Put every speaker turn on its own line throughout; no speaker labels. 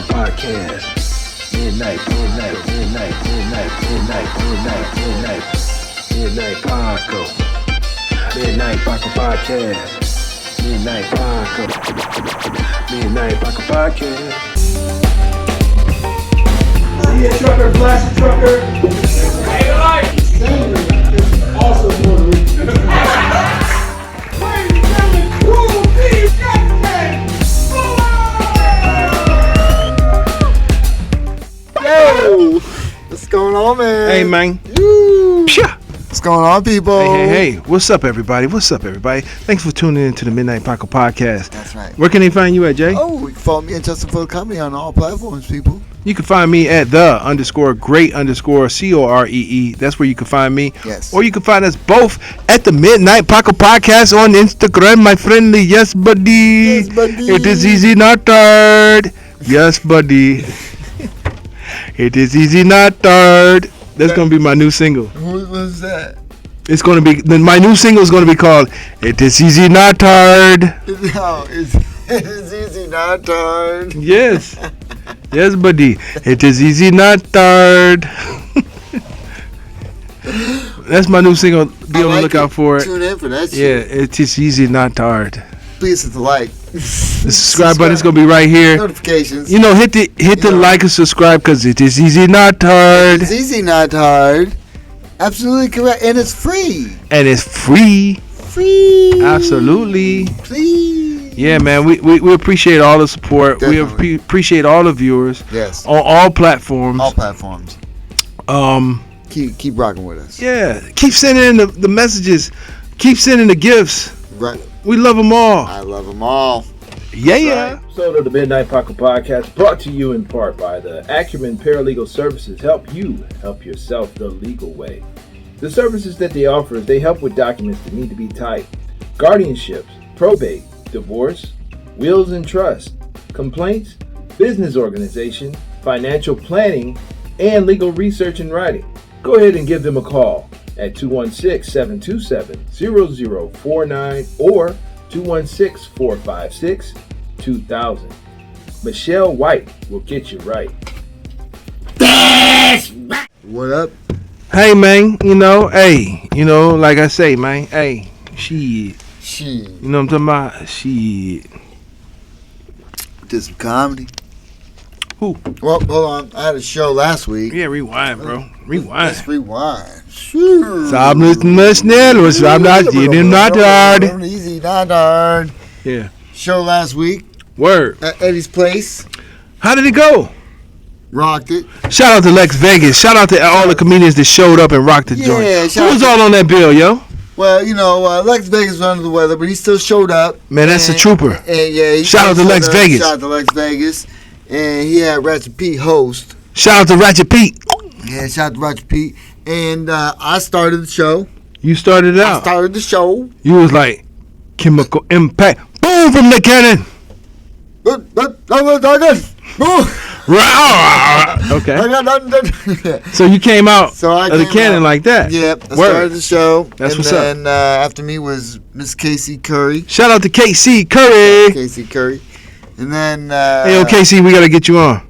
Podcast. Midnight Paco. Midnight Paco Podcast. Midnight Paco Podcast.
Yeah, trucker, blast trucker. Hey, life. Also Puerto Rican. Ladies and gentlemen, Cool Steve Justin Fuller.
Yo, what's going on, man?
Hey, man.
Psha. What's going on, people?
Hey. What's up, everybody? Thanks for tuning in to the Midnight Paco Podcast.
That's right.
Where can they find you at, Jay?
Oh, you can follow me at Justin Fuller Comedy on all platforms, people.
You can find me at _great_COREE. That's where you can find me.
Yes.
Or you can find us both at the Midnight Paco Podcast on Instagram, my friendly. Yes, buddy.
Yes, buddy.
It is easy, not hard. Yes, buddy. It is easy, not hard. That's going to be my new single.
What was that?
It's going to be, my new single is going to be called It Is Easy, Not Hard.
No, it's easy, not hard.
Yes. Yes, buddy. It is easy, not hard. That's my new single. Be on the lookout for it.
Tune in for that shit.
Yeah, it is easy, not hard.
Please hit the like.
The subscribe button is going to be right here.
Notifications.
You know, hit the like and subscribe because it is easy, not hard.
It's easy, not hard. Absolutely correct. And it's free.
And it's free.
Free.
Absolutely.
Please.
Yeah, man, we appreciate all the support.
Definitely.
We appreciate all the viewers.
Yes.
On all platforms.
All platforms. Keep rocking with us.
Yeah. Keep sending in the messages. Keep sending the gifts.
Right.
We love them all.
I love them all.
Yeah.
Episode of the Midnight Paco Podcast brought to you in part by the Acumen Paralegal Services. Help you help yourself the legal way. The services that they offer is they help with documents that need to be typed, guardianships, probate, divorce, wills and trust, complaints, business organization, financial planning, and legal research and writing. Go ahead and give them a call at 216-727-0049 or 216-456-2000. Michelle White will get you right.
What up?
Hey, man. Like I say, man. Hey, shit.
Shit.
You know what I'm talking about? Shit.
Did some comedy.
Who?
Well, hold on. I had a show last week.
Yeah, rewind, bro.
Let's rewind. Sure.
Sabnus Musnel was not hard.
Easy, not hard.
Yeah.
Show last week
Word.
at Eddie's place.
How did it go?
Rocked it.
Shout out to Lex Vegas. Shout out to all the comedians that showed up and rocked the joint. Who was all on that bill, yo?
Well, Lex Vegas was under the weather, but he still showed up.
Man, that's a trooper.
And yeah,
Shout out to Lex Vegas.
Shout out to Lex Vegas. And he had Ratchet Pete host.
Shout out to Ratchet Pete.
Yeah, shout out to Ratchet Pete. And I started the show.
You started it
I
out.
started the show.
You was like, chemical impact. Boom from the cannon. Okay. So you came out
So I
of the
came
cannon
out.
like that.
Yep, I
Word.
started the show.
That's
and
what's up.
then after me was Miss Casey Curry.
Shout out to KC Curry.
Casey Curry. And then
Hey, yo, KC, we got to get you on.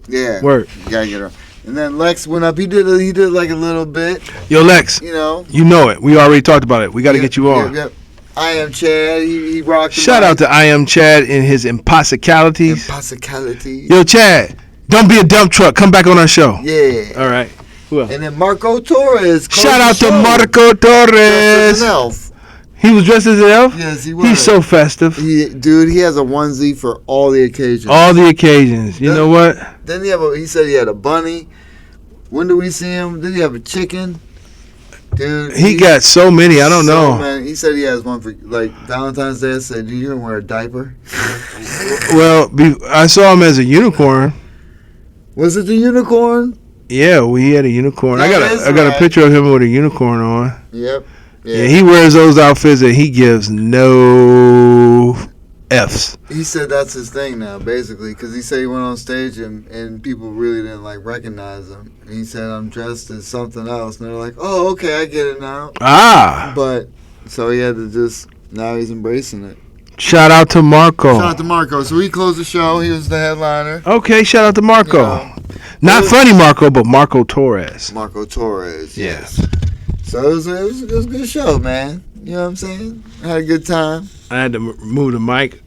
yeah,
Word.
you gotta get her. And then Lex went up. He did like a little bit.
Yo, Lex,
You know.
you know it. We already talked about it. We got to get you on.
Yep. I am Chad. He rocked.
Shout out to I Am Chad in his impossicalities.
Impossibility.
Yo, Chad, don't be a dump truck. Come back on our show.
Yeah.
All right. Who else?
And then Marco Torres.
Shout out to Marco
Dressed as
Torres.
an elf.
He was dressed as an elf?
Yes, he was.
He's so festive.
He has a onesie for all the occasions.
All the occasions. You know what?
Then he said he had a bunny. When did we see him? Did he have a chicken? Dude,
He got so many. I don't know.
Man, he said he has one for like Valentine's Day. I said, "Do you even wear a diaper?"
Well, I saw him as a unicorn.
Was it the unicorn?
Yeah, he had a unicorn. I got a
right.
picture of him with a unicorn on.
Yep.
Yeah, he wears those outfits and he gives no F's.
He said that's his thing now, basically, because he said he went on stage and people really didn't recognize him. And he said, "I'm dressed as something else," and they're like, "Oh, okay, I get it now."
Ah.
But so he had to now he's embracing it.
Shout out to Marco.
Shout out to Marco. So he closed the show. He was the headliner.
Okay, shout out to Marco.
You know,
Not funny Marco, but Marco Torres.
Marco Torres.
Yeah.
Yes. So it was a good show, man. You know what I'm saying? I had a good time.
I had to move the mic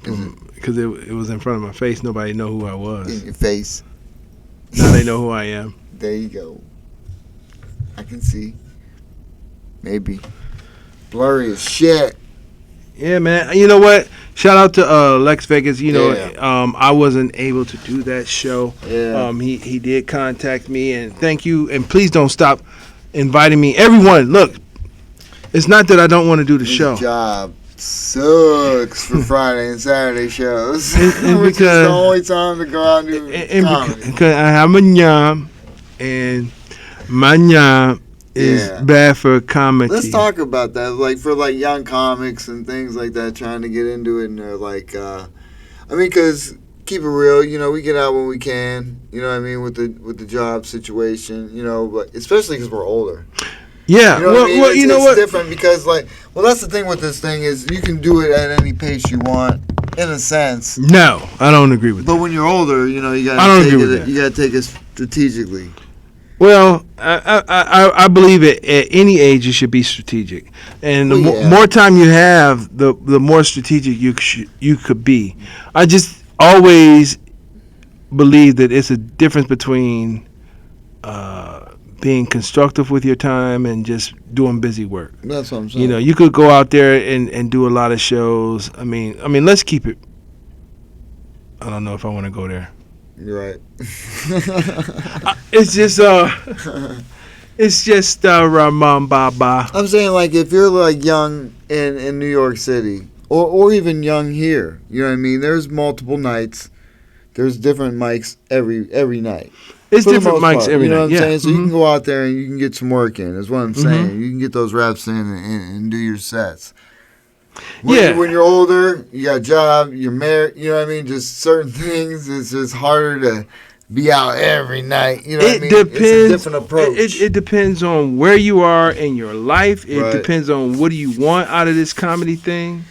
because it was in front of my face. Nobody know who I
In
was.
your face.
Now they know who I am.
There you go. I can see. Maybe. Blurry as shit.
Yeah, man. You know what? Shout out to Lex Vegas. You know,
Yeah.
I wasn't able to do that show.
Yeah.
He did contact me, and thank you. And please don't stop inviting me. Everyone, look, it's not that I don't want to do the
This
show.
job sucks for Friday and Saturday shows.
And
Which is
because-
the only time to go out and do
And
comedy.
because I have a yam, and my yam is
Yeah.
bad for comedy.
Let's talk about that, like for like young comics and things like that, trying to get into it, and they're like, I mean, because keep it real, you know, we get out when we can, you know what I mean, with the job situation, you know, but especially because we're older.
Yeah,
You know what I mean?
well, you know
it's
what?
different because, like, well, that's the thing with this thing is you can do it at any pace you want, in a sense.
No, I don't agree with that.
But when you're older, you know, you
I don't
gotta
agree
take
with
it.
that.
You gotta take it strategically.
Well, I believe at any age you should be strategic, and the
Well, yeah.
more time you have, the more strategic you could be. I just always believe that it's a difference between being constructive with your time and just doing busy work.
That's what I'm saying.
You know, you could go out there and do a lot of shows. I mean, let's keep it. I don't know if I want to go there.
You're right.
It's just Ramon Baba.
I'm saying, like, if you're like young in New York City, or even young here, you know what I mean. There's multiple nights. There's different mics every night.
It's
For the
different
most
mics
part,
every
you know
night.
what I'm
Yeah.
saying? So you
Mhm.
can go out there and you can get some work in. Is what I'm saying. You can get those reps in and do your sets. When you're older, you got a job, you're married. You know what I mean? Just certain things. It's just harder to be out every night. You know what I mean?
Depends.
It's a different approach.
It depends on where you are in your life. It
Right.
depends on what do you want out of this comedy thing.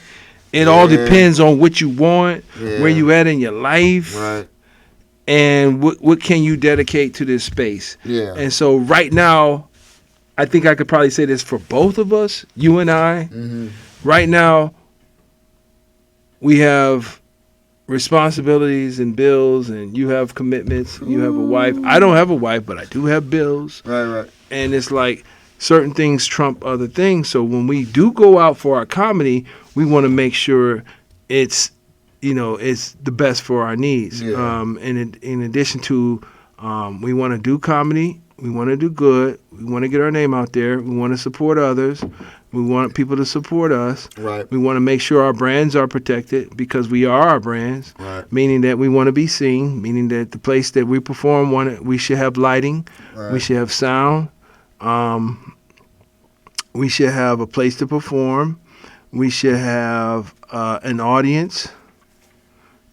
It all
Yeah.
depends on what you want,
Yeah.
where you at in your life,
Right.
and what can you dedicate to this space.
Yeah.
And so right now, I think I could probably say this for both of us, you and I.
Mm-hmm.
Right now, we have responsibilities and bills, and you have commitments. You have a wife. I don't have a wife, but I do have bills.
Right.
And it's like certain things trump other things. So when we do go out for our comedy, we want to make sure it's the best for our needs.
Yeah.
In addition to, we want to do comedy. We want to do good. We want to get our name out there. We want to support others. We want people to support us.
Right.
We want to make sure our brands are protected because we are our brands,
Right.
meaning that we want to be seen, meaning that the place that we perform, we should have lighting,
Right.
we should have sound, we should have a place to perform, we should have an audience,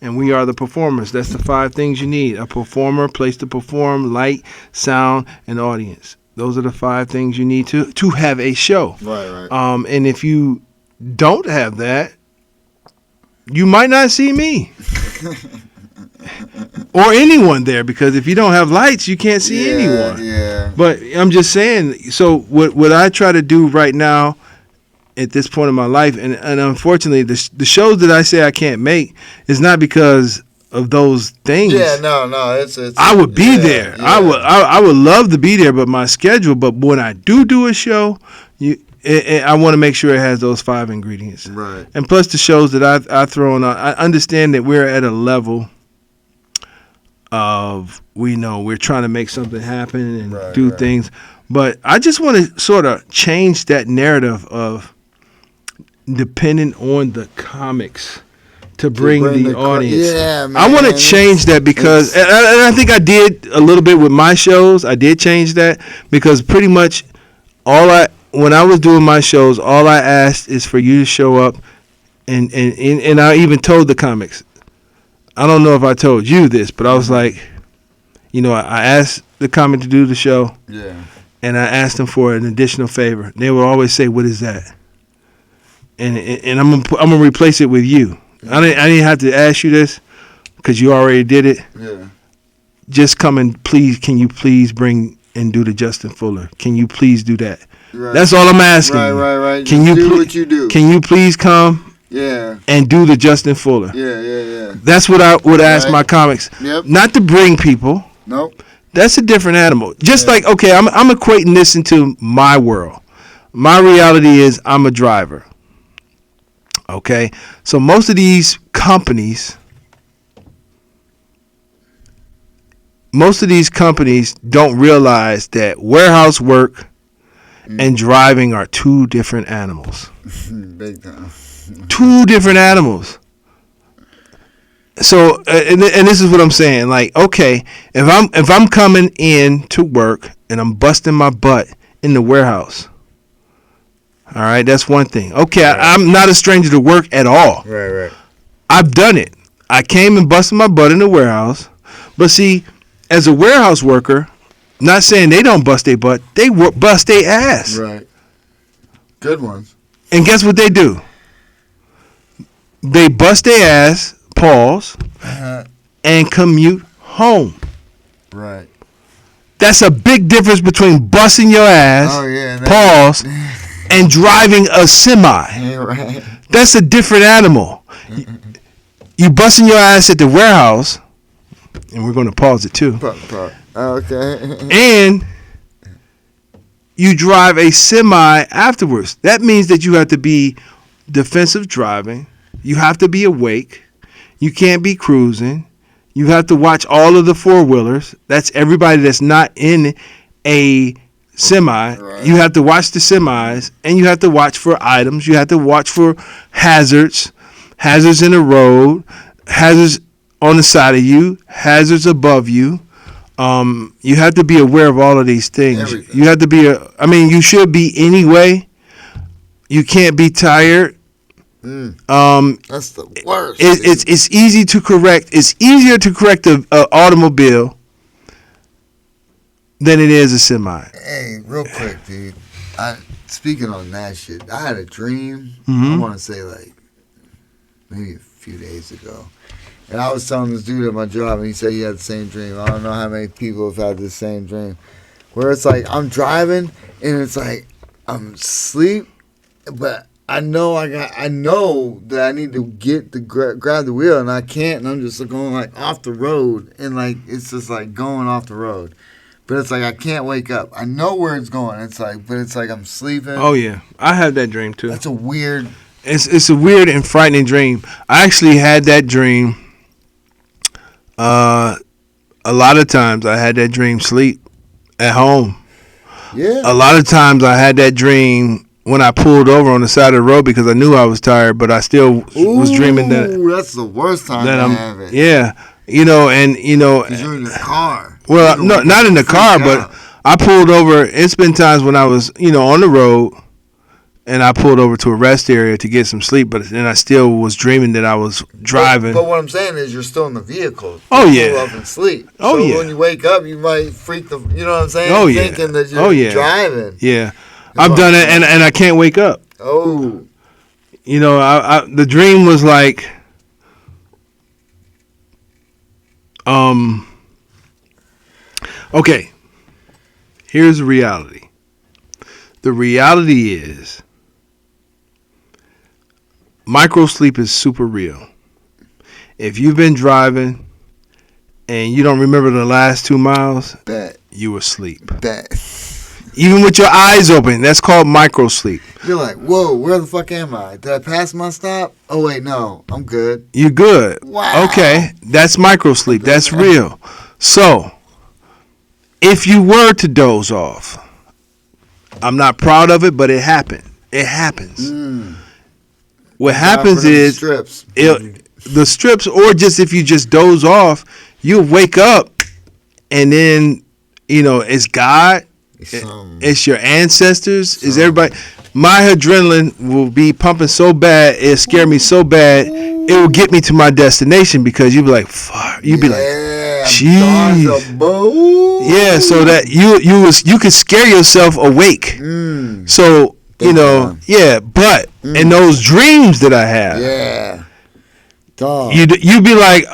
and we are the performers. That's the 5 things you need: a performer, place to perform, light, sound, and audience. Those are the 5 things you need to have a show.
Right.
And if you don't have that, you might not see me or anyone there, because if you don't have lights, you can't see anyone.
Yeah.
But I'm just saying, so what I try to do right now at this point in my life, and unfortunately, the shows that I say I can't make is not because of those things.
Yeah, no, it's.
I would be
yeah,
there.
yeah.
I would love to be there, but my schedule. But when I do a show, I want to make sure it has those 5 ingredients.
Right.
And plus the shows that I throw on, I understand that we're at a level of we're trying to make something happen and do things, but I just want to sort of change that narrative of depending on the comics to bring the audience.
Yeah, man.
I want to change that because, and I think I did a little bit with my shows. I did change that because pretty much when I was doing my shows, all I asked is for you to show up, and I even told the comics. I don't know if I told you this, but I was like, I asked the comic to do the show,
Yeah.
and I asked them for an additional favor. They would always say, "What is that?" and I'm gonna replace it with you. I didn't have to ask you this because you already did it.
Yeah.
Just come and please, can you please bring and do the Justin Fuller? Can you please do that?
Right.
That's all I'm asking.
Right.
Can
Just
you
do what you do?
Can you please come?
Yeah.
And do the Justin Fuller.
Yeah.
That's what I would ask my comics.
Yep.
Not to bring people.
Nope.
That's a different animal. Just like, okay, I'm equating this into my world. My reality is I'm a driver. Okay? So most of these companies don't realize that warehouse work and driving are two different animals.
Big time.
Two different animals. So, and this is what I'm saying. Like, okay, if I'm coming in to work and I'm busting my butt in the warehouse, all right, that's one thing. Okay, right. I'm not a stranger to work at all.
Right.
I've done it. I came and busted my butt in the warehouse. But see, as a warehouse worker, not saying they don't bust their butt, they bust their ass.
Right. Good ones.
And guess what they do? They bust their ass, pause, and commute home.
Right.
That's a big difference between busting your ass, pause, and driving a semi.
Yeah, right.
That's a different animal. You busting your ass at the warehouse, and we're going to pause it too.
Okay.
And you drive a semi afterwards. That means that you have to be defensive driving. You have to be awake. You can't be cruising. You have to watch all of the four-wheelers. That's everybody that's not in a semi. Right. You have to watch the semis, and you have to watch for items. You have to watch for hazards in the road, hazards on the side of you, hazards above you. You have to be aware of all of these things. Everything. You have to be you should be anyway. You can't be tired.
That's the worst.
It's easy to correct. It's easier to correct an automobile than it is a semi.
Hey, real quick, dude. Speaking on that shit, I had a dream.
Mm-hmm.
I want to say maybe a few days ago. And I was telling this dude at my job, and he said he had the same dream. I don't know how many people have had the same dream. Where it's like, I'm driving, and it's like, I'm asleep, but I know that I need to get the grab the wheel, and I can't, and I'm just going, like, off the road, and, like, it's just, like, going off the road. But it's like, I can't wake up. I know where it's going. But it's like I'm sleeping.
Oh, yeah. I had that dream, too.
That's a weird...
It's a weird and frightening dream. I actually had that dream... a lot of times I had that dream sleep at home.
Yeah.
A lot of times I had that dream when I pulled over on the side of the road because I knew I was tired, but I still was dreaming that.
That's the worst time to have it.
Yeah. Because
you're in the car.
Well, no, not in the car, but I pulled over. It's been times when I was, on the road. And I pulled over to a rest area to get some sleep, but then I still was dreaming that I was driving.
But what I'm saying is you're still in the vehicle.
Oh, yeah.
Pull up and sleep.
Oh, yeah.
So when you wake up, you might freak you know what I'm saying?
Oh, yeah.
Thinking that you're driving.
Yeah. I've done it, and I can't wake up.
Oh.
The dream was like, okay, here's the reality. The reality is, micro sleep is super real. If you've been driving and you don't remember the last 2 miles, you were asleep. Even with your eyes open, that's called micro sleep.
You're like, whoa, where the fuck am I? Did I pass my stop? Oh, wait, no, I'm good.
You're good.
Wow.
Okay, that's micro sleep. That's real. So, if you were to doze off, I'm not proud of it, but it happened. It happens. What happens is the strips, or just if you just doze off, you'll wake up, and then it's God, it's your ancestors, it's everybody. My adrenaline will be pumping so bad, it'll scare me so bad, it will get me to my destination because you'll be like, fuck. You'll be like, jeez. Yeah, so that you could scare yourself awake. So, but and those dreams that I have.
Yeah. Dog.
You be like,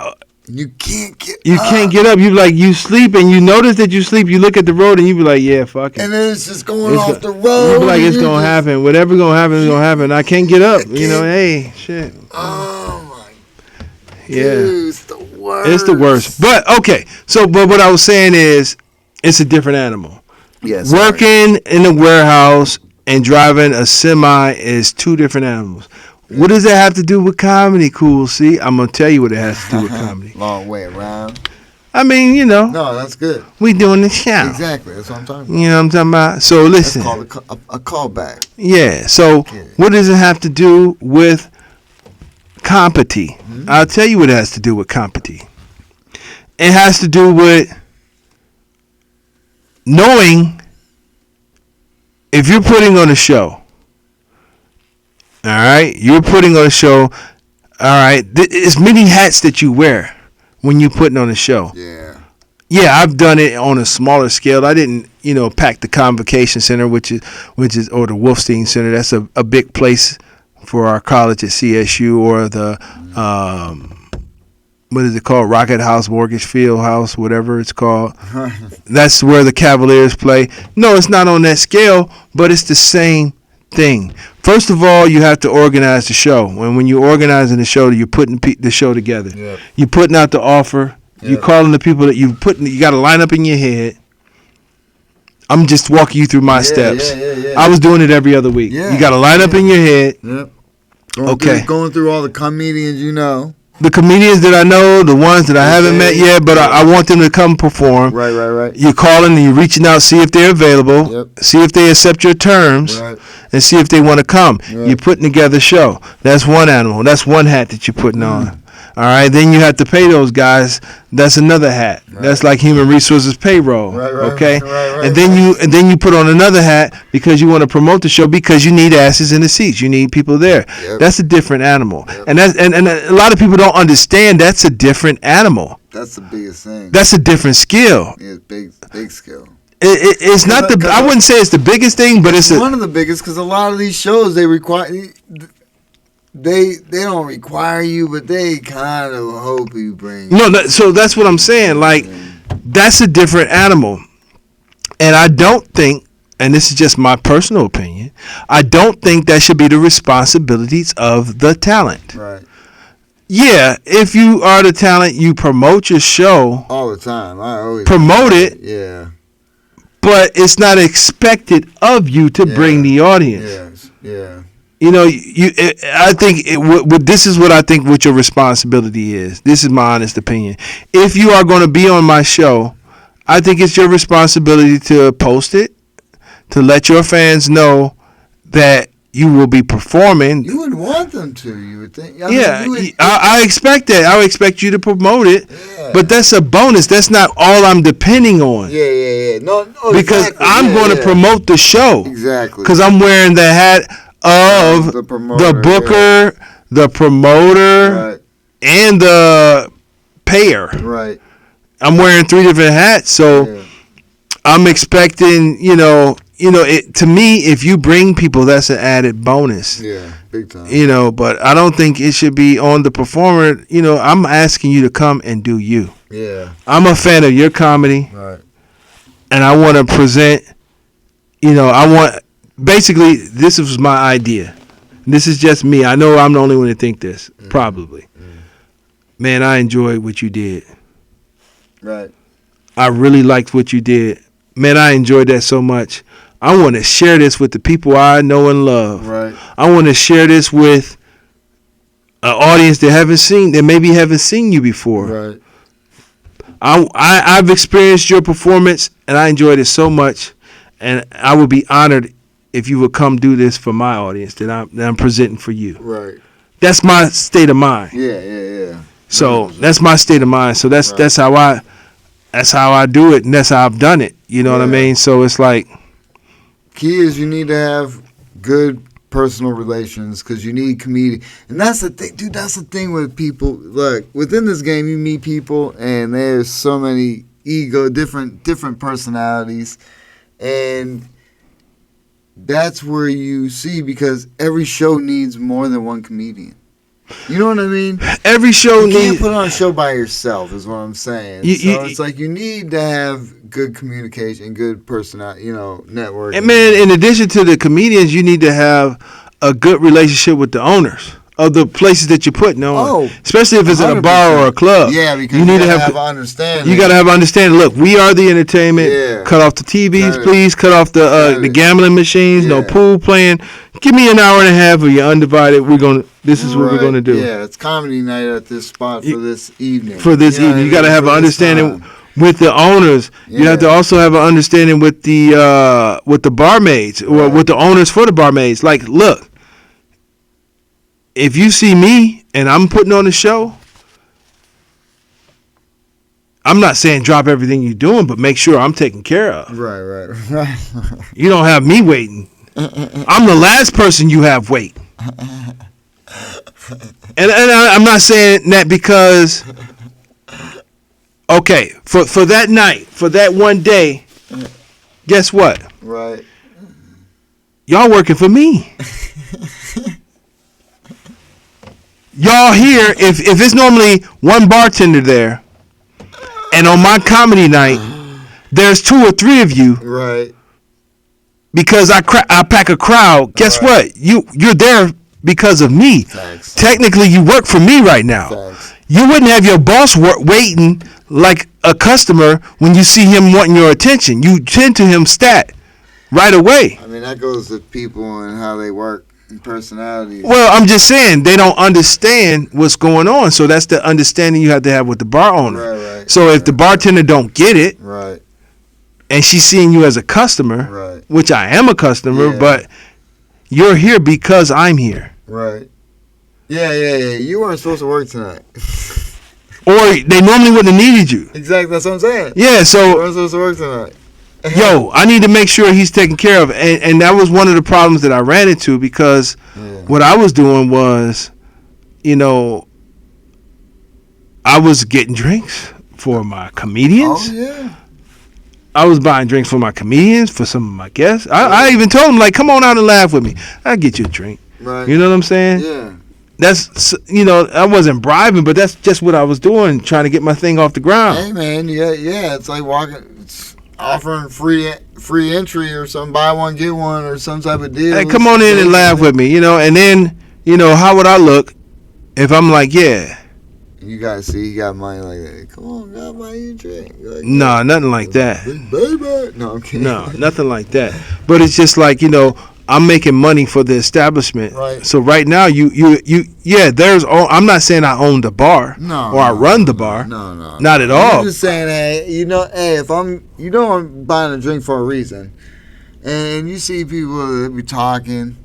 you can't get
up. You like, you sleep and you notice that you sleep. You look at the road and you be like, yeah, fuck it.
And then it's just going off the road.
You be like, it's gonna happen. Whatever gonna happen is gonna happen. I can't get up. You know, hey, shit.
Oh my.
Yeah.
Dude, it's the worst.
It's the worst. But okay. So, but what I was saying is, it's a different animal.
Yes.
Working in the warehouse and driving a semi is two different animals. What does that have to do with comedy, Cool? See, I'm going to tell you what it has to do with comedy.
Long way around.
I mean, you know.
No, that's good.
We doing the show.
Exactly. That's what I'm talking about.
You know what I'm talking about? So, listen.
That's called a callback.
Yeah. So, what does it have to do with compety? Mm-hmm. I'll tell you what it has to do with compety. It has to do with knowing if you're putting on a show. All right, you're putting on a show. All right, there's many hats that you wear when you're putting on a show. Yeah, I've done it on a smaller scale. I didn't, pack the Convocation Center, which is or the Wolfstein Center. That's a big place for our college at CSU, or the what is it called? Rocket House, Mortgage Field House, whatever it's called. That's where the Cavaliers play. No, it's not on that scale, but it's the same thing. First of all, you have to organize the show. When you're organizing the show, you're putting the show together. Yep. You're putting out the offer. Yep. You're calling the people that you got to line up in your head. I'm just walking you through my steps. I was doing it every other week. You got to line up in your head. Yep.
Going through all the comedians you know.
The comedians that I know, the ones that I haven't met yet, but I want them to come perform.
Right.
You're calling and you're reaching out, see if they're available, see if they accept your terms, and see if they want to come. You're putting together a show. That's one animal. That's one hat that you're putting on. All right, then you have to pay those guys. That's another hat. That's like human resources payroll. Okay, and then you put on another hat because you want to promote the show because you need asses in the seats. You need people there. That's a different animal, and a lot of people don't understand that's a different animal.
That's the biggest thing.
That's a different skill.
Yeah, big skill.
It's not I wouldn't say it's the biggest thing, but it's
one of the biggest because a lot of these shows they require. They don't require you, but they kind of hope you bring.
So that's what I'm saying. Like, that's a different animal, and I don't think, and this is just my personal opinion, I don't think that should be the responsibilities of the talent.
Right.
Yeah, if you are the talent, you promote your show
all the time. I always
promote it.
Yeah.
But it's not expected of you to bring the audience.
Yeah.
I think this is what I think what your responsibility is. This is my honest opinion. If you are going to be on my show, I think it's your responsibility to post it, to let your fans know that you will be performing.
You would want them to, you would think.
I expect that. I would expect you to promote it, but that's a bonus. That's not all I'm depending on.
Yeah. No,
because
exactly.
I'm going to promote the show.
Exactly.
Because I'm wearing the hat of the booker, the promoter, and the payer.
Right.
I'm wearing 3 different hats, so I'm expecting, to me, if you bring people, that's an added bonus.
Yeah, big time.
But I don't think it should be on the performer. I'm asking you to come and do you.
Yeah.
I'm a fan of your comedy.
Right.
And I want to present, basically, this was my idea. This is just me. I know I'm the only one to think this, probably. Man, I enjoyed what you did.
Right.
I really liked what you did. Man, I enjoyed that so much. I want to share this with the people I know and love.
Right.
I want to share this with an audience that maybe haven't seen you before.
Right.
I've experienced your performance, and I enjoyed it so much, and I would be honored if you would come do this for my audience that I'm presenting for you.
Right.
That's my state of mind.
Yeah.
So that's my state of mind. So that's how I do it, and that's how I've done it. You know what I mean? So it's like,
key is you need to have good personal relations because you need comedian, and that's the thing, dude. That's the thing with people. Look, within this game, you meet people, and there's so many different personalities, and that's where you see, because every show needs more than one comedian. You know what I mean?
Every show
you can't put on a show by yourself, is what I'm saying. It's like you need to have good communication, good personality, network.
And man, in addition to the comedians, you need to have a good relationship with the owners of the places that you're putting on, especially if it's at a bar or a club.
Yeah, because you need to have understanding.
You got to have understanding. Look, we are the entertainment. Yeah. Cut off the TVs, please. Cut off the gambling machines. No pool playing. Give me an hour and a half of your undivided. This is what we're gonna do.
Yeah, it's comedy night at this spot for this evening.
You got to have an understanding with the owners. Yeah. You have to also have an understanding with the barmaids or with the owners for the barmaids. Like, look. If you see me and I'm putting on a show, I'm not saying drop everything you're doing, but make sure I'm taken care of.
Right.
You don't have me waiting. I'm the last person you have wait. And I'm not saying that because, okay, for that night, for that one day, guess what?
Right.
Y'all working for me. Y'all here, if it's normally one bartender there, and on my comedy night, there's 2 or 3 of you.
Right.
Because I pack a crowd. Guess what? You're there because of me.
Thanks.
Technically, you work for me right now.
Thanks.
You wouldn't have your boss waiting like a customer when you see him wanting your attention. You tend to him stat right away.
I mean, that goes to people and how they work. Personality.
Well, I'm just saying they don't understand what's going on, so that's the understanding you have to have with the bar owner.
Right.
So if the bartender don't get it,
right,
and she's seeing you as a customer,
right,
which I am a customer, but you're here because I'm here.
Right. Yeah. You weren't supposed to work tonight.
Or they normally wouldn't have needed you.
Exactly. That's what I'm saying.
Yeah. So
you weren't supposed to work tonight.
Yo, I need to make sure he's taken care of. And that was one of the problems that I ran into because what I was doing was, I was getting drinks for my comedians.
Oh, yeah.
I was buying drinks for my comedians, for some of my guests. I even told them, like, come on out and laugh with me. I'll get you a drink.
Right.
You know what I'm saying?
Yeah.
That's, I wasn't bribing, but that's just what I was doing, trying to get my thing off the ground.
Hey, man, yeah, it's like offering free entry or something, buy one get one or some type of deal.
Hey, come on in and laugh with me, and then how would I look if I'm like, yeah,
you gotta see you got money like that. Come on, gotta buy you a drink. Like,
nah, nothing like that.
Baby. No, I'm kidding.
No, nothing like that. But it's just like I'm making money for the establishment.
Right.
So right now, I'm not saying I own the bar.
No.
Or I run the bar.
No.
Not at all.
I'm just saying, hey, if I'm buying a drink for a reason, and you see people that be talking,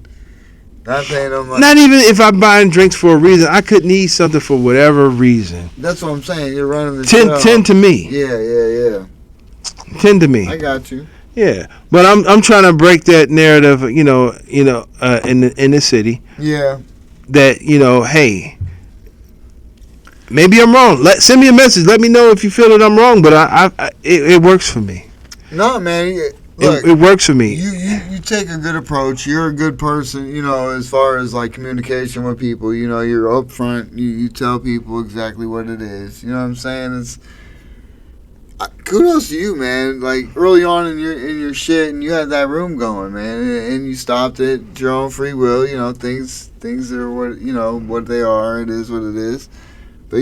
not paying them money.
Not even if I'm buying drinks for a reason. I could need something for whatever reason.
That's what I'm saying. You're running the show.
10 to me.
Yeah.
10 to me.
I got you.
Yeah, but I'm trying to break that narrative, in the city.
Yeah.
That Hey, maybe I'm wrong. Send me a message. Let me know if you feel that I'm wrong. But it works for me.
No, man. Look,
it works for me.
You take a good approach. You're a good person. As far as like communication with people. You're upfront. You tell people exactly what it is. You know what I'm saying? It's. Kudos to you, man. Like early on in your shit, and you had that room going, man, and you stopped it your own free will. Things are what they are. It is what it is. But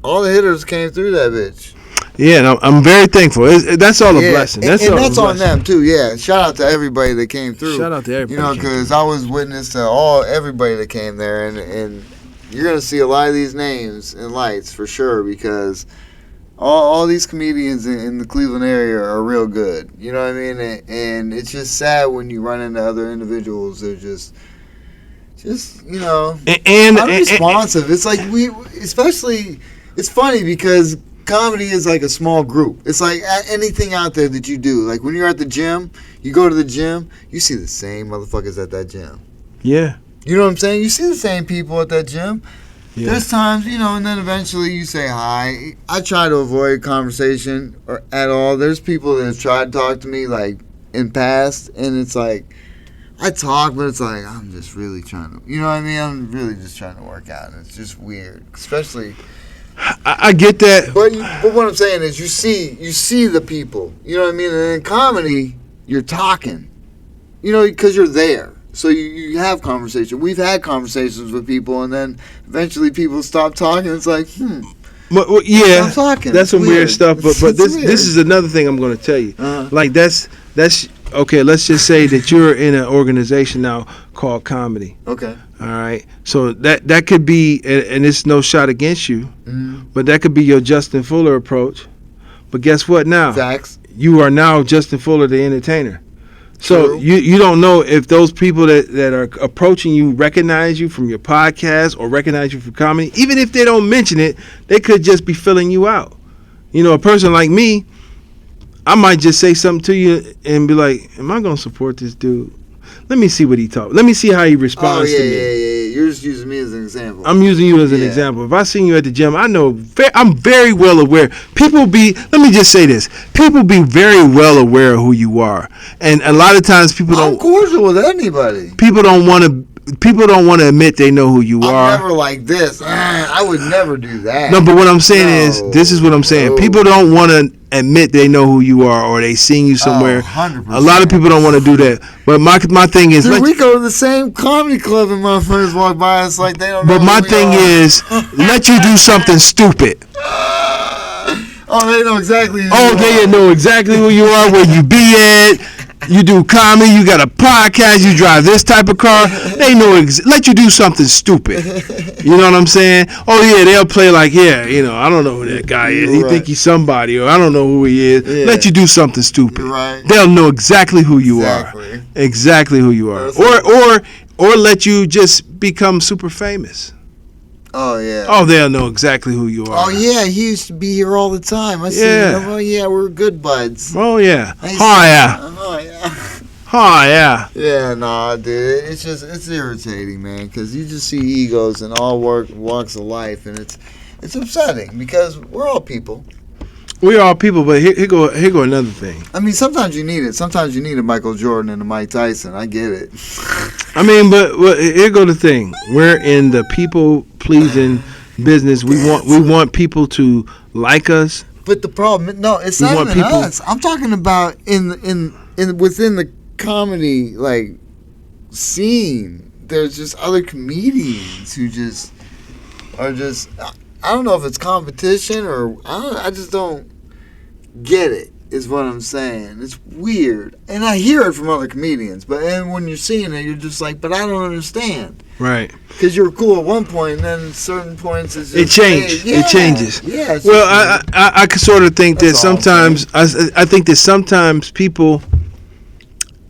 all the hitters came through that bitch.
Yeah, and I'm very thankful. That's all a blessing. That's
on them too. Yeah, shout out to everybody that came through.
Shout out to everybody.
Because I was witness to everybody that came there, and you're gonna see a lot of these names and lights for sure because. All these comedians in the Cleveland area are real good. You know what I mean? And it's just sad when you run into other individuals that are just unresponsive. It's like it's funny because comedy is like a small group. It's like anything out there that you do. Like when you're at the gym, you go to the gym, you see the same motherfuckers at that gym.
Yeah.
You know what I'm saying? You see the same people at that gym. Yeah. There's times, and then eventually you say hi. I try to avoid conversation at all. There's people that have tried to talk to me, like, in past, and it's like I talk, but it's like I'm just really trying to, you know what I mean? I'm really just trying to work out, and it's just weird, especially.
I get that,
but what I'm saying is, you see the people, you know what I mean? And in comedy, you're talking, you know, because you're there. So you have conversation. We've had conversations with people, and then eventually people stop talking. It's like,
Well, yeah,
stop talking.
That's some weird stuff. But this
weird.
this is another thing I'm going to tell you.
Uh-huh.
Like that's okay. Let's just say that you're in an organization now called comedy.
Okay.
All right. So that could be, and it's no shot against you, but that could be your Justin Fuller approach. But guess what? Now
Facts.
you are now Justin Fuller, the entertainer. So
True.
you don't know if those people that are approaching you recognize you from your podcast or recognize you from comedy. Even if they don't mention it, they could just be filling you out. You know, a person like me, I might just say something to you and be like, am I going to support this dude? Let me see what he talks. Let me see how he responds to me.
Yeah. You're just using me as an example.
I'm using you as an example. If I seen you at the gym, I know I'm very well aware. Let me just say this. People be very well aware of who you are. And a lot of times people
I'm cordial with anybody.
People don't want to admit they know who you are.
I'm never like this. I would never do that.
No, but what I'm saying is, this is what I'm saying.
No.
People don't want to admit they know who you are or they seen you somewhere.
100%.
A lot of people don't want to do that. But my thing is,
Dude, we go to the same comedy club and motherfuckers walk by us like they don't know.
But my thing is, let you do something stupid.
Oh, they know exactly who
They know exactly who you are, where you be at. You do comedy, you got a podcast, you drive this type of car. They know let you do something stupid. You know what I'm saying? Oh yeah, they'll play like, I don't know who that guy is. He think he's somebody, or I don't know who he is.
Yeah.
Let you do something stupid.
Right.
They'll know exactly who you are. Exactly who you are. Or let you just become super famous.
Oh, yeah.
Oh, they'll know exactly who you are.
Oh, yeah, he used to be here all the time. I see him. Oh, yeah, we're good buds.
Oh, yeah.
Oh, yeah.
Oh, yeah.
Yeah, nah, dude. It's irritating, man, because you just see egos in all walks of life, and it's upsetting because we're all people.
We are people, but here go another thing.
I mean, sometimes you need it. Sometimes you need a Michael Jordan and a Mike Tyson. I get it.
I mean, but here go the thing. We're in the people pleasing business. We want people to like us.
But the problem, no, it's not even us. I'm talking about in within the comedy scene. There's just other comedians who just are just. I don't know if it's competition or I just don't get it. Is what I'm saying. It's weird, and I hear it from other comedians. And when you're seeing it, you're just like, but I don't understand.
Right.
Because you're cool at one point, and then at certain points it's just,
it changes. It changes.
Yeah.
Well, I sort of think that sometimes I think that sometimes people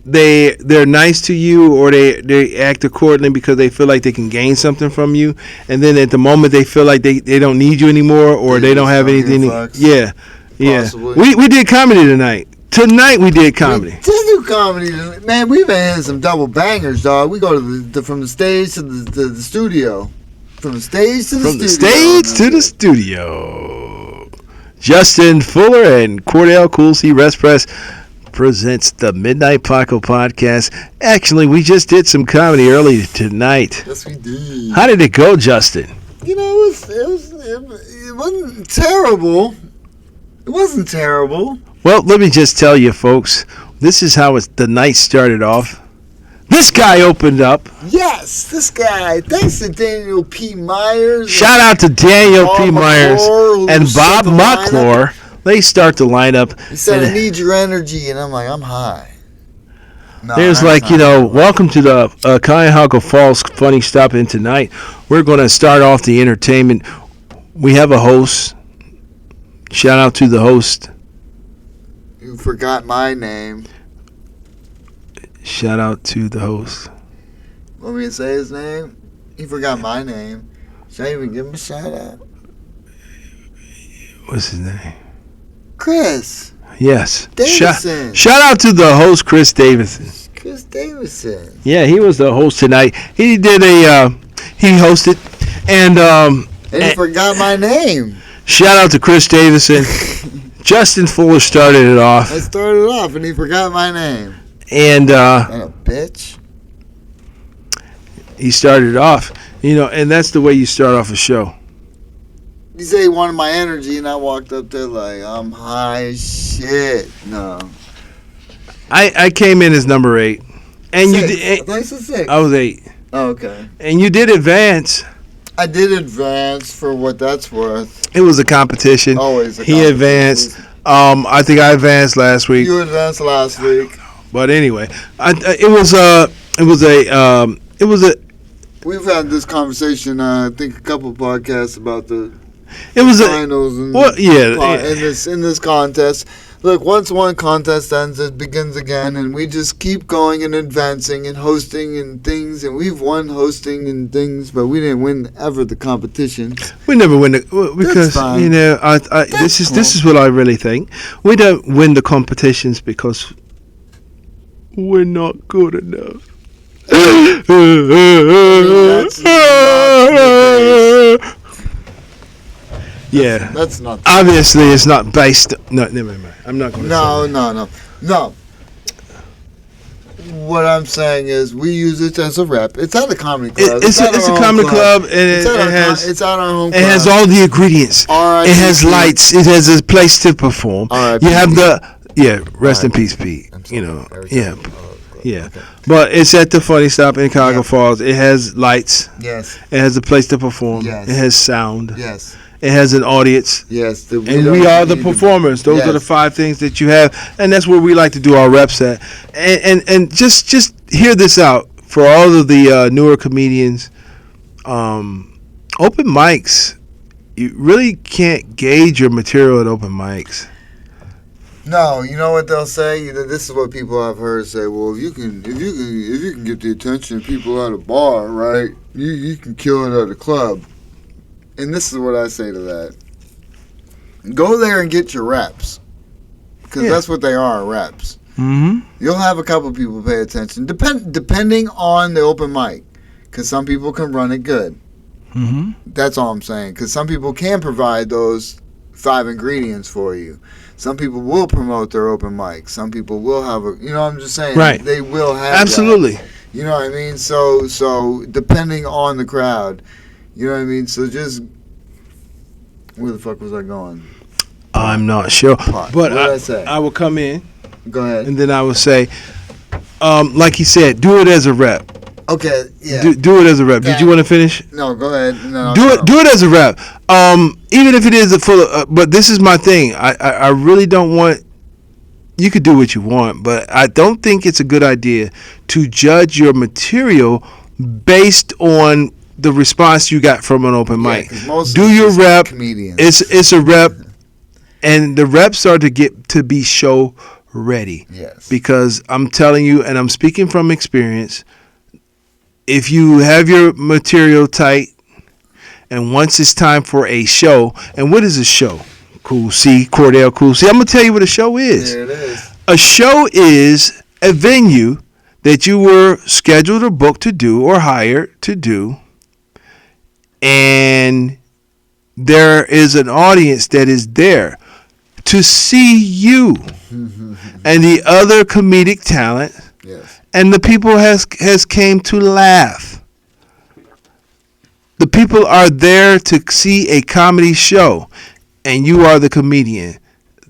they're nice to you or they act accordingly because they feel like they can gain something from you, and then at the moment they feel like they don't need you anymore or they don't have anything. Yeah. We did comedy tonight. Tonight we did comedy.
We did do comedy, man. We've been hitting some double bangers, dog. We go to from the stage to the studio, from the stage to the studio.
Justin Fuller and Cordell Cool C Respress presents the Midnight Paco Podcast. Actually, we just did some comedy early tonight.
Yes, we did.
How did it go, Justin?
You know, it wasn't terrible. It wasn't terrible.
Well, let me just tell you, folks, this is how the night started off. This guy opened up.
Yes, this guy. Thanks to Daniel P. Myers.
Shout out to Daniel P. Myers and Bob McClure. They start the lineup.
He said, I need your energy. And I'm like, I'm high. No,
there's welcome to the Cuyahoga Falls Funny Stop In tonight. We're going to start off the entertainment. We have a host. Shout out to the host.
You forgot my name.
Shout out to the host.
Want me to say his name? He forgot my name. Should I even give him a shout out?
What's his name?
Chris.
Yes.
Davison.
Shout out to the host, Chris Davison.
Chris Davison.
Yeah, he was the host tonight. He did he hosted and
he forgot my name.
Shout out to Chris Davison. Justin Fuller started it off.
I started off, and he forgot my name.
And
a bitch.
He started off, and that's the way you start off a show.
He said he wanted my energy, and I walked up there like, I'm high as shit. No.
I came in as number 8. And
6.
you did.
I thought you said 6.
I was 8.
Oh, okay.
And you did advance.
I did advance for what that's worth.
It was a competition.
Always a
He
competition.
advanced. I think I advanced last week.
You advanced last week.
But anyway, it was a.
We've had this conversation, I think, a couple podcasts about the
It was
finals and in this contest. Look, once one contest ends, it begins again, and we just keep going and advancing and hosting and things. And we've won hosting and things, but we didn't win ever the competition.
We never win because
fine.
this is what I really think. We don't win the competitions because we're not good enough. Yeah,
that's not.
Obviously, it's not based. No, never mind. I'm not going to.
No. What I'm saying is, we use it as a rep. It's at a comedy club.
It's a comedy club, and it's
at our home club.
It has all the ingredients. It has lights. It has a place to perform. You have rest in peace, Pete. Yeah.
Okay.
But it's at the Funny Stop in Cuyahoga Falls. It has lights.
Yes.
It has a place to perform.
Yes.
It has sound.
Yes.
It has an audience.
Yes.
And we are the performers. Those are the 5 things that you have. And that's where we like to do our reps at. And just hear this out for all of the newer comedians. Open mics. You really can't gauge your material at open mics.
No, you know what they'll say? This is what people have heard say. Well, if you can get the attention of people at a bar, right? You can kill it at a club. And this is what I say to that: go there and get your reps, because that's what they are, reps.
Mm-hmm.
You'll have a couple people pay attention, depending on the open mic, because some people can run it good.
Mm-hmm.
That's all I'm saying. Because some people can provide those 5 ingredients for you. Some people will promote their open mic. Some people will have I'm just saying.
Right.
They will have
absolutely.
That. You know what I mean? So depending on the crowd, you know what I mean? So just, where the fuck was I going?
I'm not sure. But
what did I say?
I will come in.
Go ahead.
And then I will say, like he said, do it as a rep.
Okay, yeah.
Do it as a rep. Did you want to finish?
No, go ahead. No,
do it as a rep. Even if it is a full. But this is my thing. I really don't want. You could do what you want, but I don't think it's a good idea to judge your material based on the response you got from an open mic. Do your rep.
Comedians.
It's a rep, and the reps are to get to be show ready.
Yes.
Because I'm telling you, and I'm speaking from experience. If you have your material tight, and once it's time for a show, and what is a show? Cool C, Cordell, Cool C. I'm going to tell you what a show is.
There it is.
A show is a venue that you were scheduled or booked to do or hired to do, and there is an audience that is there to see you and the other comedic talent.
Yes.
And the people has came to laugh. The people are there to see a comedy show, and you are the comedian.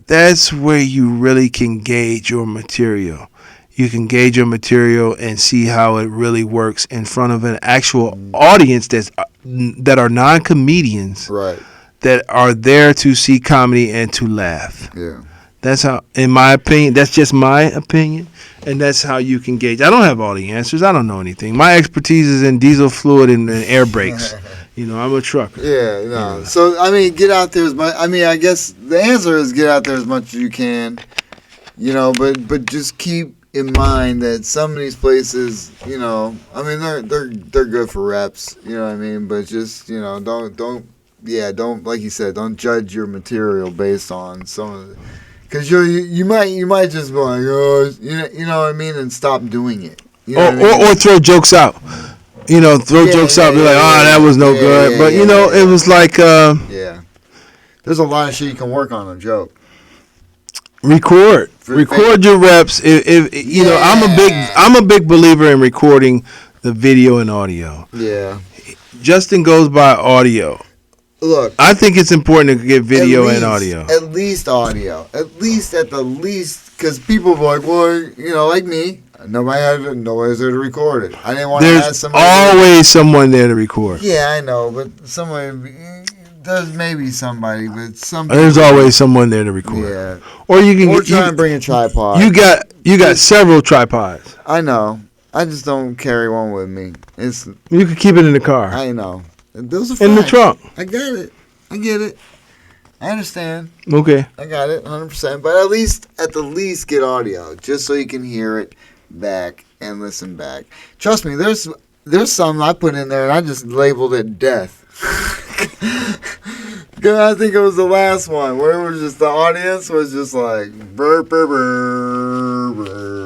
That's where you really can gauge your material. You can gauge your material and see how it really works in front of an actual audience that are non-comedians,
right?
That are there to see comedy and to laugh.
Yeah.
That's how, in my opinion, that's just my opinion. And that's how you can gauge. I don't have all the answers. I don't know anything. My expertise is in diesel fluid and air brakes. I'm a trucker.
Yeah, no. Yeah. So, I mean, get out there as much. I mean, I guess the answer is get out there as much as you can. But just keep in mind that some of these places, I mean, they're good for reps. You know what I mean? But just, don't like you said, don't judge your material based on some of the. Because you might just be like, oh, you know what I mean, and stop doing it.
Or throw jokes out. Throw jokes out. Be like, that was no good. But it was like.
Yeah. There's a lot of shit you can work on a joke.
Record your reps. If you know, I'm a big believer in recording the video and audio.
Yeah.
Justin goes by audio.
Look,
I think it's important to get video and audio.
At least audio. At the least, because people are like, well, you know, like me, nobody's there to record it. I didn't want to ask somebody. There's
always someone there to record.
Yeah, I know, but there's maybe somebody, but
there's always someone there to record.
Yeah.
Or you can
try and bring a tripod.
You got several tripods.
I know. I just don't carry one with me.
You can keep it in the car.
I know. Those are
in the trunk.
I got it. I get it. I understand.
Okay.
I got it 100%. But at the least get audio, just so you can hear it back and listen back. Trust me, there's some I put in there and I just labeled it death. I think it was the last one where it was just the audience was just like burr, burr, burr, burr.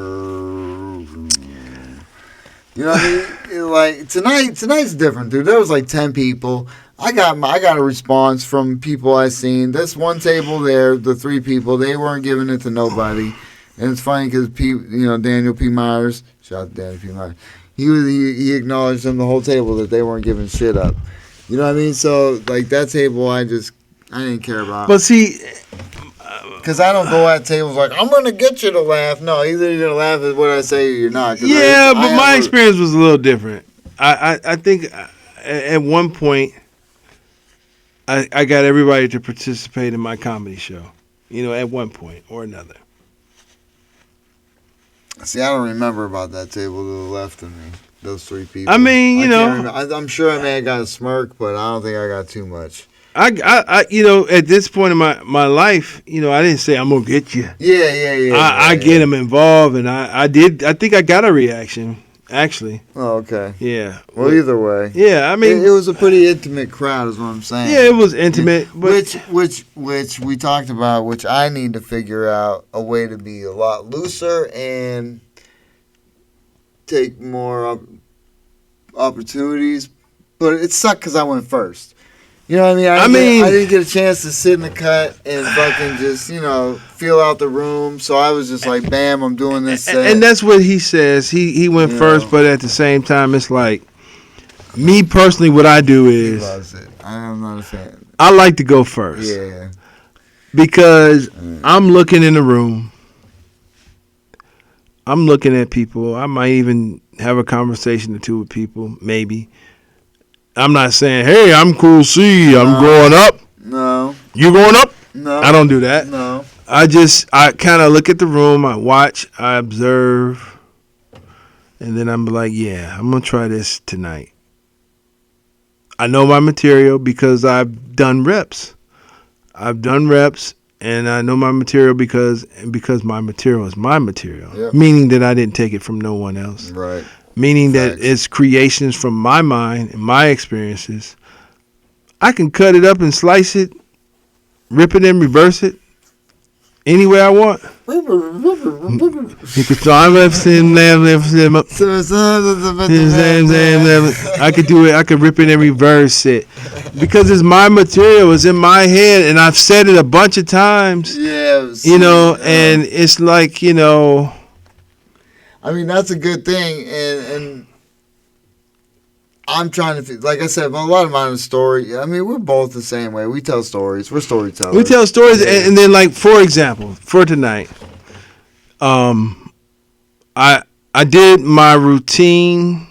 You know what I mean? Like tonight's different, dude. There was like 10 people. I got a response from people I seen. This one table there, the 3 people, they weren't giving it to nobody. And it's funny because Daniel P. Myers, shout out to Daniel P. Myers, he acknowledged them the whole table that they weren't giving shit up. You know what I mean? So like that table, I didn't care about.
But see,
because I don't go at tables like I'm gonna get you to laugh. No, either you're gonna laugh at what I say or you're not.
Yeah, but my experience was a little different. I think at one point I got everybody to participate in my comedy show. You know, at one point or another.
See, I don't remember about that table to the left of me. Those 3 people.
I mean,
I'm sure I may have got a smirk, but I don't think I got too much.
I at this point in my life, I didn't say I'm gonna get you.
Yeah.
I get them involved, and I did. I think I got a reaction, actually.
Oh, okay.
Yeah.
Well, either way.
Yeah, I mean,
it was a pretty intimate crowd, is what I'm saying.
Yeah, it was intimate, but
which we talked about, which I need to figure out a way to be a lot looser and take more opportunities, but it sucked because I went first. You know what I mean? I didn't get a chance to sit in the cut and fucking just, feel out the room. So I was just like, bam, I'm doing this set.
And that's what he says. He went first, but at the same time, it's like, me personally, what I do is,
he loves it. I'm not a fan.
I like to go first.
Yeah.
Because I'm looking in the room. I'm looking at people. I might even have a conversation or two with people, maybe. I'm not saying, hey, I'm cool C, I'm growing up.
No.
You growing up?
No.
I don't do that.
No.
I kind of look at the room, I watch, I observe, and then I'm like, yeah, I'm going to try this tonight. I know my material because I've done reps. And I know my material because my material is my material. Yep. Meaning that I didn't take it from no one else.
Right.
Meaning that it's creations from my mind and my experiences. I can cut it up and slice it, rip it and reverse it any way I want. I could do it. I could rip it and reverse it because it's my material. It's in my head, and I've said it a bunch of times.
Yeah.
And it's like,
I mean, that's a good thing, and I'm trying to, like I said, a lot of mine is story. I mean, we're both the same way. We tell stories. We're storytellers.
We tell stories, and then, like, for example, for tonight, I did my routine.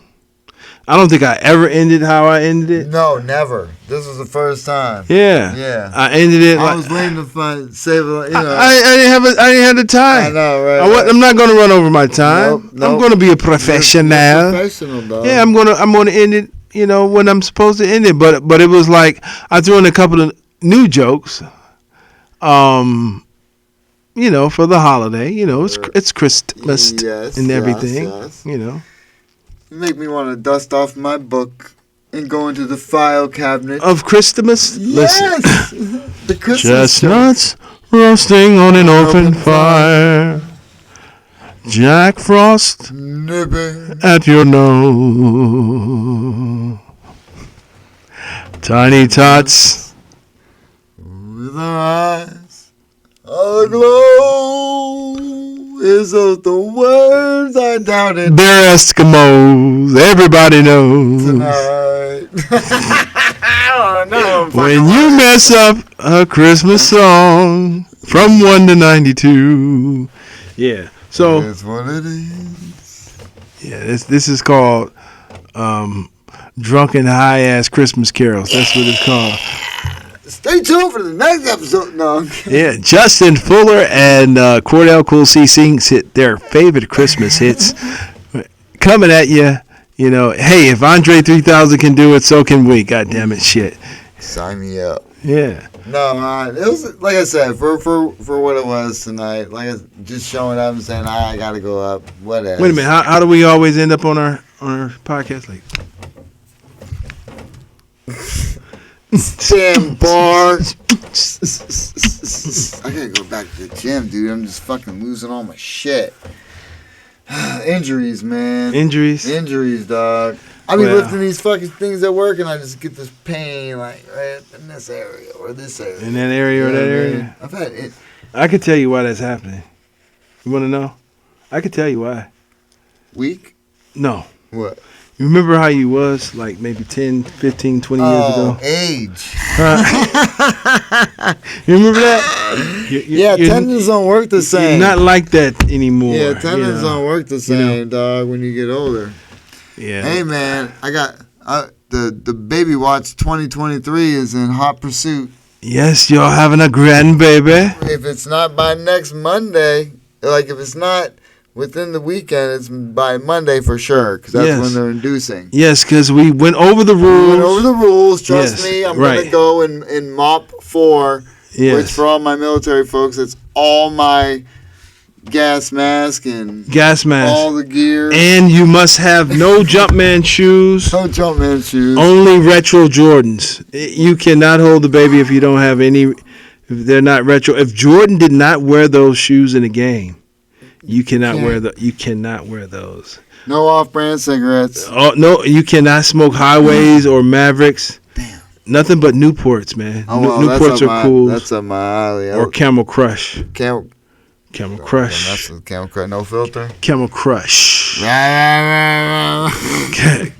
I don't think I ever ended how I ended it.
No, never. This was the first time.
Yeah. I ended it.
I was waiting to save it.
I didn't have the time.
I know, right?
I'm not going to run over my time.
Nope.
I'm going to be a professional.
You're professional, dog.
Yeah, I'm going to end it. When I'm supposed to end it. But it was like I threw in a couple of new jokes. For the holiday. It's Christmas and everything.
Yes. You make me want to dust off my book and go into the file cabinet
of Christmas.
Yes, the Christmas
chestnuts roasting on an open fire. Jack Frost
nipping
at your nose. Tiny tots
with our eyes aglow. Is those the words I doubted
They're Eskimos. Everybody knows.
tonight. I don't know.
When you mess up a Christmas song from 1 to 92. Yeah. So
That's what it is.
yeah, this is called Drunken High Ass Christmas Carols. That's what it's called.
Stay tuned for the next episode. No. I'm kidding.
Yeah, Justin Fuller and Cordell Cool C sings their favorite Christmas hits. Coming at you, you know. Hey, if Andre 3000 can do it, so can we. God damn it, shit.
Sign me up.
Yeah.
No, it was like I said for what it was tonight. Just showing up and saying I gotta go up. Whatever.
Wait a minute. How do we always end up on our podcast? Like,
Damn bar. I gotta go back to the gym, dude. I'm just fucking losing all my shit. Injuries, man. Injuries, dog. I be lifting these fucking things at work and I just get this pain like right in this area or this area.
In that area or that area?
I've had it.
I could tell you why that's happening. You want to know? I could tell you why.
Weak?
No.
What?
You remember how you was like maybe 10, 15, 20 years ago?
Age.
You remember that?
Yeah, tendons don't work the same.
You're not like that anymore.
Yeah, tendons don't work the same, dog, when you get older.
Yeah.
Hey, man, I got the Baby Watch 2023 is in hot pursuit.
Yes, you're having a grandbaby.
If it's not by next Monday, like if it's not within the weekend, it's by Monday for sure, because that's when they're inducing.
Yes, because we went over the rules.
Trust me, I'm going to go in MOP 4, which for all my military folks, it's all my gas mask and all the gear.
And you must have no Jumpman shoes.
No Jumpman shoes.
Only retro Jordans. You cannot hold the baby if you don't have any, if they're not retro. If Jordan did not wear those shoes in a game, you cannot wear those.
No off-brand cigarettes.
Oh no, you cannot smoke Highways or Mavericks. Damn. Nothing but Newports, man.
Oh, well,
Newports are cool.
That's up my alley.
Or Camel Crush.
Camel
Crush.
That's a Camel Crush. No filter.
Camel Crush.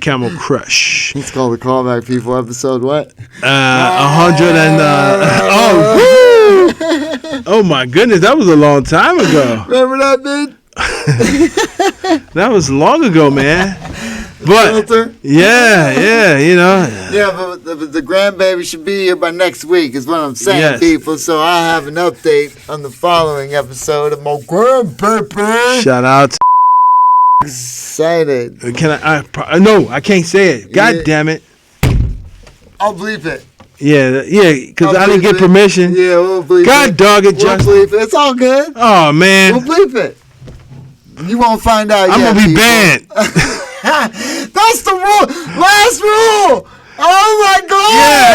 Camel Crush.
It's called the Callback People episode. What?
100 and oh my goodness, that was a long time ago.
Remember that, man?
That was long ago, man. But
filter?
Yeah, you know.
Yeah, but the grandbaby should be here by next week, is what I'm saying, people. So I'll have an update on the following episode of my grandbaby.
Shout out to
excited.
Can I no, I can't say it. God damn it.
I'll bleep it.
Yeah, because I didn't get permission.
Yeah, we'll bleep it.
God dog it, Justin.
We'll bleep it. It's all good.
Oh, man.
We'll bleep it. You won't find out
I'm
yet,
going to be banned.
That's the rule. Last rule. Oh, my God.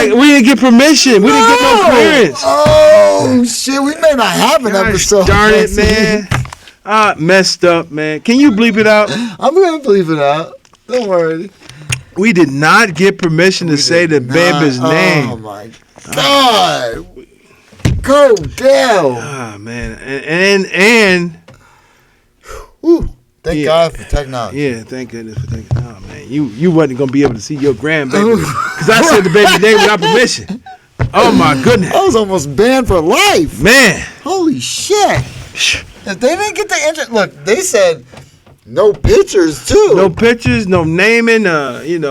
Yeah, we didn't get permission. We didn't get no clearance.
Oh, shit. We may not have an episode.
Darn it, man. Messed up, man. Can you bleep it out?
I'm going to bleep it out. Don't worry.
We did not get permission to say the baby's name.
Oh, my God. Cordell.
Ah, man. And
Ooh, thank God for technology.
Yeah, thank goodness for technology. Oh, man. You wasn't going to be able to see your grandbaby because I said the baby's name without permission. Oh, my goodness.
I was almost banned for life.
Man.
Holy shit. If they didn't get the interest, look, they said no pictures, too.
No pictures, no naming.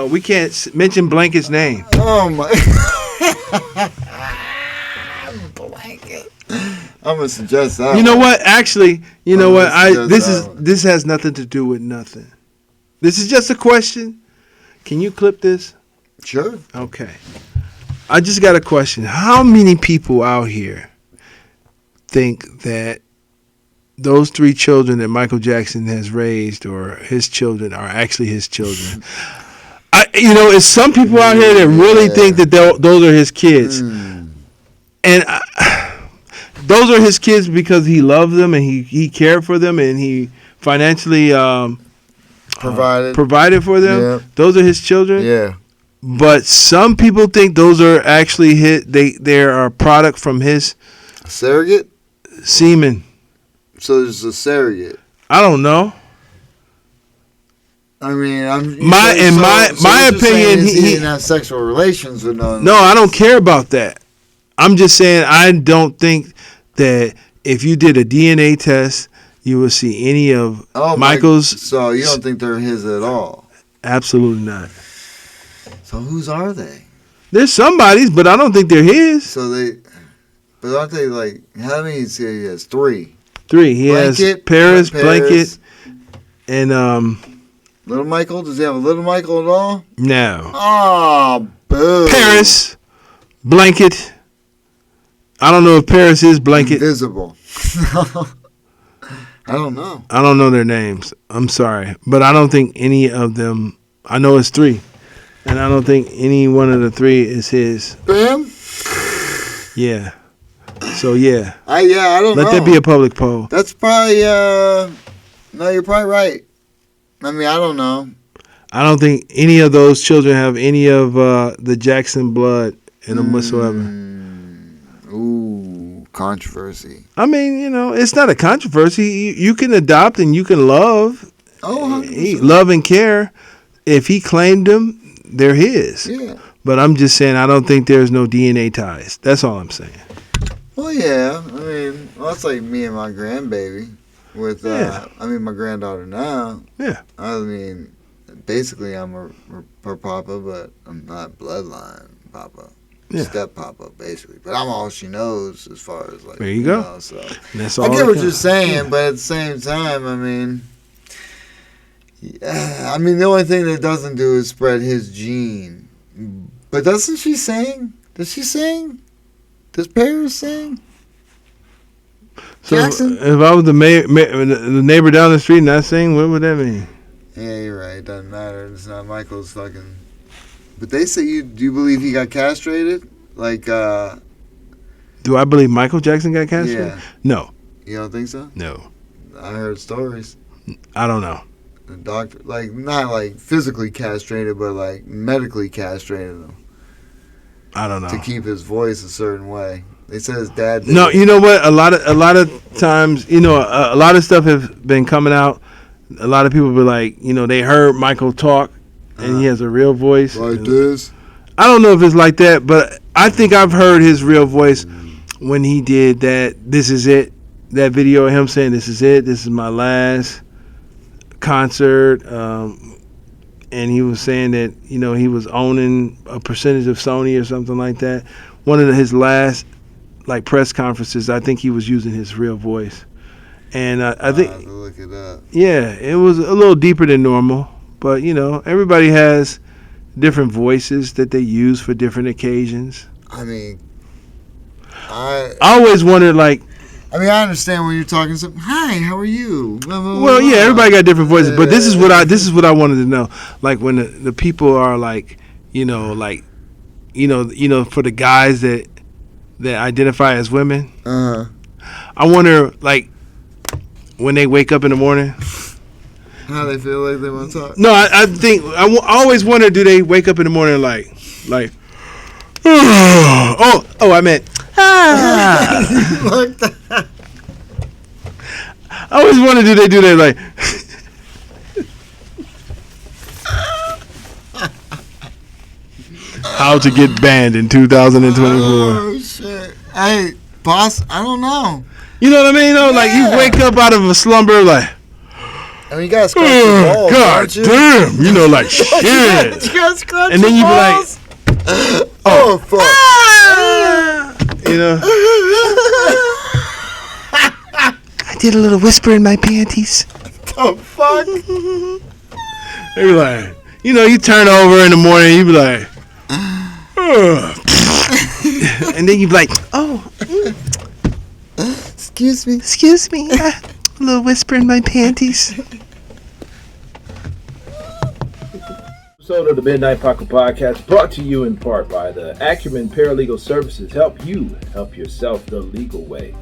We can't mention Blanket's name.
Oh, my. Blanket. I'm going to suggest that.
You know what? Actually, you know what? This has nothing to do with nothing. This is just a question. Can you clip this?
Sure.
Okay. I just got a question. How many people out here think that those 3 children that Michael Jackson has raised or his children are actually his children? It's some people out here that really think that those are his kids. And those are his kids because he loved them and he cared for them and he financially provided for them. Yeah. Those are his children.
Yeah.
But some people think those are actually they are a product from his
surrogate
semen.
So there's a surrogate.
I don't know.
I mean,
my opinion,
he didn't have sexual relations with no.
No, I don't care about that. I'm just saying I don't think that if you did a DNA test, you will see any of Michael's.
So you don't think they're his at all?
Absolutely not.
So whose are they?
There's somebody's, but I don't think they're his.
But aren't they like, how many is he has? 3.
3. He has Paris, Blanket, and
Little Michael? Does he have a Little Michael at all?
No.
Oh, boo.
Paris, Blanket. I don't know if Paris is Blanket.
Invisible. I don't know.
I don't know their names. I'm sorry. But I don't think any of them, I know it's 3. And I don't think any one of the 3 is his.
Bam?
Yeah. So, yeah.
I don't know.
Let that be a public poll.
That's probably, no, you're probably right. I mean, I don't know.
I don't think any of those children have any of the Jackson blood in them whatsoever.
Ooh, controversy.
I mean, it's not a controversy. You can adopt and you can love.
Oh,
love and care. If he claimed them, they're his.
Yeah.
But I'm just saying I don't think there's no DNA ties. That's all I'm saying.
Well, yeah. I mean, that's like me and my grandbaby. With, my granddaughter now. Yeah. I mean, basically I'm her papa, but I'm not bloodline papa. Yeah. Step papa, basically. But I'm all she knows as far as, like,
there you go.
So.
That's all
I get what you're saying, but at the same time, I mean, the only thing that doesn't do is spread his gene. But doesn't she sing? Does she sing? Does Paris sing?
So
Jackson?
If I was the neighbor down the street not sing, what would that mean?
Yeah, you're right. It doesn't matter. It's not Michael's fucking. But they say do you believe he got castrated? Like,
do I believe Michael Jackson got castrated?
Yeah.
No.
You don't think so?
No.
I heard stories.
I don't know.
The doctor, like, not like physically castrated, but like medically castrated him.
I don't know.
To keep his voice a certain way. They said his dad did.
No, you know what? A lot of times, a lot of stuff has been coming out. A lot of people be like, they heard Michael talk, and he has a real voice.
Like this?
I don't know if it's like that, but I think I've heard his real voice when he did that. This is it. That video of him saying, "This is it. This is my last concert." And he was saying that he was owning a percentage of Sony or something like that. One of his last press conferences, I think he was using his real voice, and I think
have to look it up.
Yeah, it was a little deeper than normal, but everybody has different voices that they use for different occasions.
I mean, I
always wondered
I understand when you're talking something. Hi, how are you? Blah, blah,
well, yeah, everybody got different voices, but this is what I wanted to know. Like when the people are for the guys that identify as women. I wonder, when they wake up in the morning,
how they feel like they want to talk.
No, I think I always wonder, do they wake up in the morning like I meant
like that.
I always wonder, do they do that like how to get banned in 2024.
Oh shit. Hey, boss, I don't know.
You know what I mean? You wake up out of a slumber like,
you gotta scratch your balls,
God damn, shit.
You gotta scratch
and then you be like,
oh fuck.
I did a little whisper in my panties.
The fuck?
They be like, you turn over in the morning, you be like, and then you be like,
excuse me,
a little whisper in my panties.
Episode of the Midnight Paco Podcast brought to you in part by the Acumen Paralegal Services. Help you help yourself the legal way.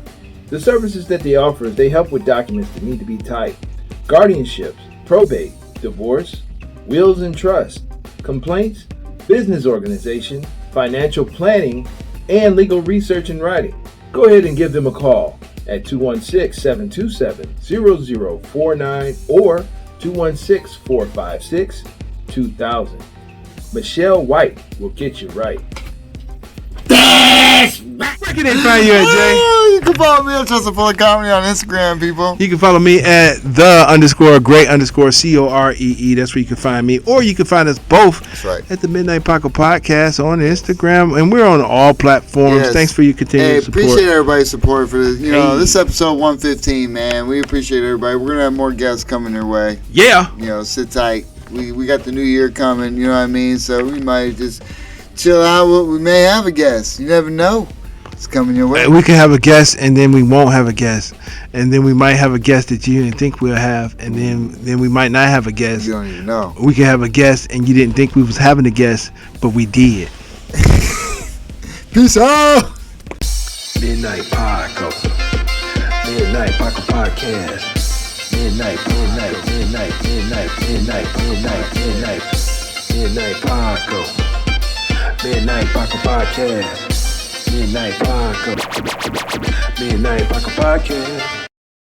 The services that they offer is they help with documents that need to be typed, guardianships, probate, divorce, wills and trust, complaints, business organization, financial planning, and legal research and writing. Go ahead and give them a call at 216-727-0049 or 216-456-2000. Michelle White will get you right.
Where can they find you at, Jay?
You can follow me at Justin Fuller Comedy on Instagram, people.
You can follow me at _great_COREE. That's where you can find me. Or you can find us both at the Midnight Paco Podcast on Instagram. And we're on all platforms.
Yes.
Thanks for your continued support.
Appreciate everybody's support for this. This episode 115, man. We appreciate everybody. We're going to have more guests coming your way.
Yeah.
Sit tight. We got the new year coming, you know what I mean? So we might just chill out. We may have a guest. You never know. It's coming your way.
We can have a guest, and then we won't have a guest, and then we might have a guest that you didn't think we'll have, and then we might not have a guest.
You don't even know.
We can have a guest, and you didn't think we was having a guest, but we did.
Peace out.
Midnight Paco. Midnight Paco Podcast. Midnight Paco. Midnight Paco Podcast. Midnight Paco. Midnight Paco Podcast.